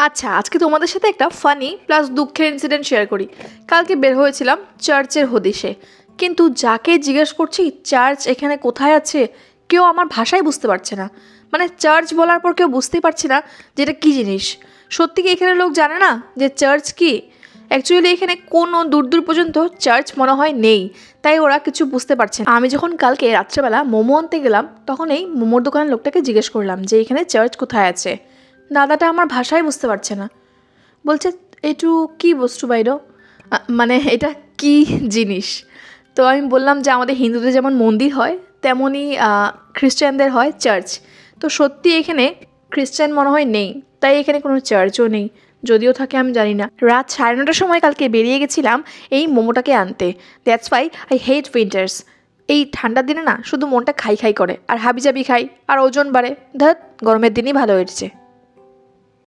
আচ্ছা, আজকে তোমাদের সাথে একটা ফানি প্লাস দুঃখের ইনসিডেন্ট শেয়ার করি। কালকে বের হয়েছিলাম চার্চের হদিশে, কিন্তু যাকে জিজ্ঞেস করছি চার্চ এখানে কোথায় আছে, কেউ আমার ভাষাই বুঝতে পারছে না। মানে চার্চ বলার পর কেউ বুঝতেই পারছে না যে এটা কী জিনিস। সত্যি কি এখানে লোক জানে না যে চার্চ কি? অ্যাকচুয়ালি এখানে কোনো দূর দূর পর্যন্ত চার্চ মনে হয় নেই, তাই ওরা কিছু বুঝতে পারছে না। আমি যখন কালকে রাত্রেবেলা মোমো আনতে গেলাম, তখন এই মোমোর দোকানের লোকটাকে জিজ্ঞেস করলাম যে এখানে চার্চ কোথায় আছে। দাদাটা আমার ভাষাই বুঝতে পারছে না, বলছে একটু কী বস্তু বাইরো, মানে এটা কি জিনিস। তো আমি বললাম যে আমাদের হিন্দুদের যেমন মন্দির হয় তেমনই খ্রিস্টানদের হয় চার্চ। তো সত্যি এখানে খ্রিস্টান মনে হয় নেই, তাই এখানে কোনো চার্চও নেই, যদিও থাকে আমি জানি না। রাত 9:30টার সময় কালকে বেরিয়ে গেছিলাম এই মোমোটাকে আনতে। That's why I hate winters. এই ঠান্ডার দিনে না শুধু মনটা খাই খাই করে, আর হাবিজাবি খাই, আর ওজন বাড়ে। ধ্যাৎ, গরমের দিনই ভালো হয়েছে।